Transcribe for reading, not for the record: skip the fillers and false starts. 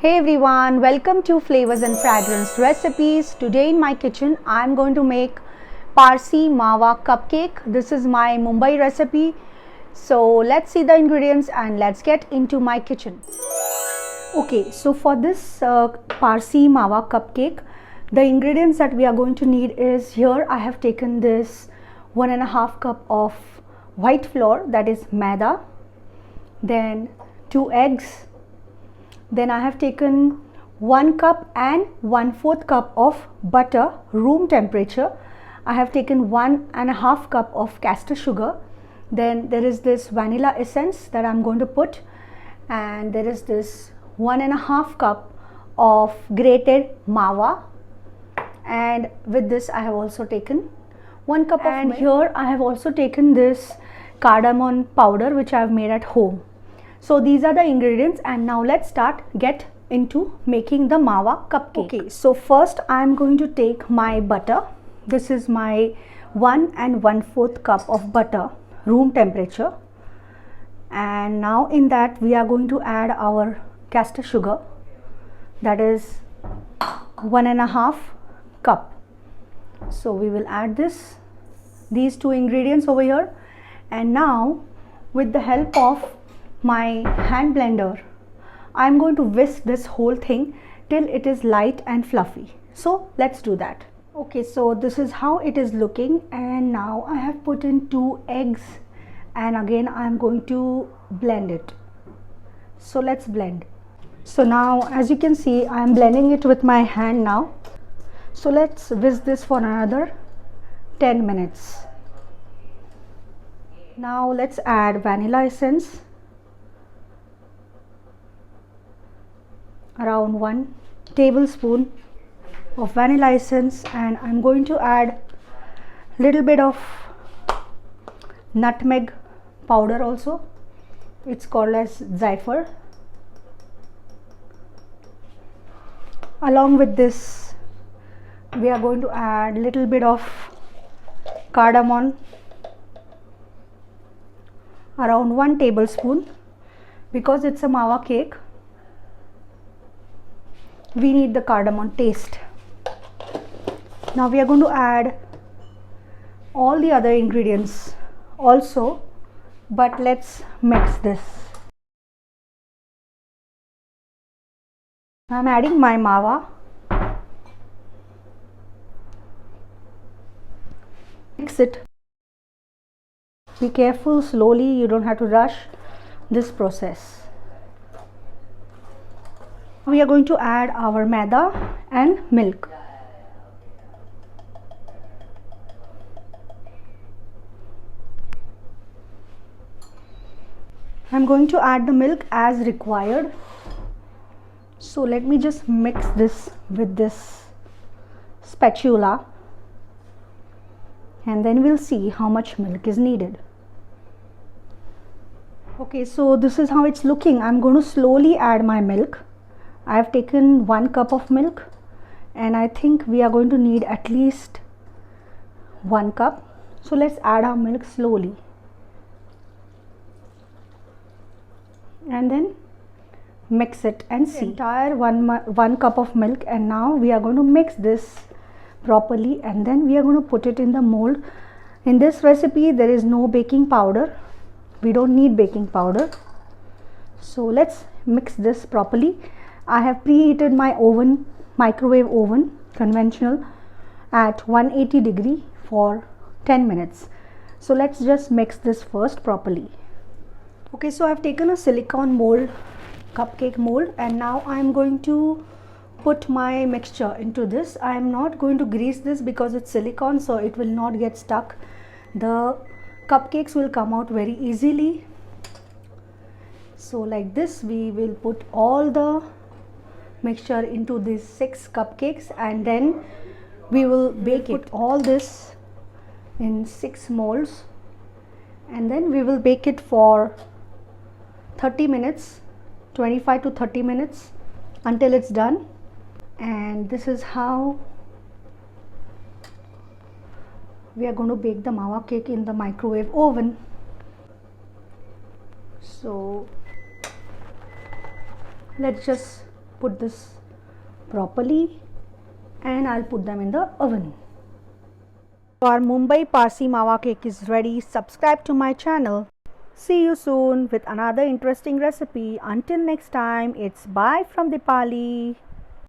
Hey everyone, welcome to Flavors and Fragrance recipes. Today in my kitchen I'm going to make Parsi Mawa cupcake. This is my Mumbai recipe. So let's see the ingredients and let's get into my kitchen. Okay, so for this Parsi Mawa cupcake, the ingredients that we are going to need is here I have taken this 1.5 cup of white flour, that is maida, then 2 eggs. Then I have taken 1 cup and 1/4 cup of butter, room temperature. I have taken 1.5 cup of castor sugar. Then there is this vanilla essence that I'm going to put, and there is this 1.5 cup of grated mawa, and with this I have also taken 1 cup of milk. Here I have also taken this cardamon powder which I have made at home. So these are the ingredients, and now let's get into making the mawa cupcake. Okay, so first I am going to take my butter. This is my 1 1/4 cup of butter, room temperature, and now in that we are going to add our castor sugar, that is 1.5 cup. So we will add these two ingredients over here, and now with the help of my hand blender I am going to whisk this whole thing till it is light and fluffy. So let's do that. Okay, so this is how it is looking, and now I have put in 2 eggs, and again I am going to blend it. So let's blend. So now as you can see I am blending it with my hand now. So let's whisk this for another 10 minutes. Now let's add vanilla essence, around 1 tablespoon of vanilla essence, and I'm going to add little bit of nutmeg powder also. It's called as zephyr. Along with this we are going to add little bit of cardamon, around 1 tablespoon, because it's a mawa cake. We need the cardamom taste. Now we are going to add all the other ingredients also, but let's mix this. I'm adding my mawa. Mix it. Be careful, slowly, you don't have to rush this process. We are going to add our maida and milk. I'm going to add the milk as required. So let me just mix this with this spatula, and then we'll see how much milk is needed. Okay, so this is how it's looking. I'm going to slowly add my milk. I have taken 1 cup of milk, and I think we are going to need at least 1 cup. So let's add our milk slowly, and then mix it and see. Entire 1 cup of milk, and now we are going to mix this properly, and then we are going to put it in the mold. In this recipe there is no baking powder. We don't need baking powder. So let's mix this properly. I have preheated my oven, microwave oven, conventional, at 180 degree for 10 minutes. So let's just mix this first properly. Okay, so I've taken a silicone mold, cupcake mold, and now I'm going to put my mixture into this. I am not going to grease this because it's silicone, so it will not get stuck. The cupcakes will come out very easily. So like this we will put all the mixture into these 6 cupcakes, and then we will bake it. All this in 6 molds, and then we will bake it for 30 minutes, 25 to 30 minutes, until it's done. And this is how we are going to bake the mawa cake in the microwave oven. So let's just put this properly and I'll put them in the oven. Our Mumbai Parsi Mawa cake is ready. Subscribe to my channel. See you soon with another interesting recipe. Until next time, it's bye from Deepali.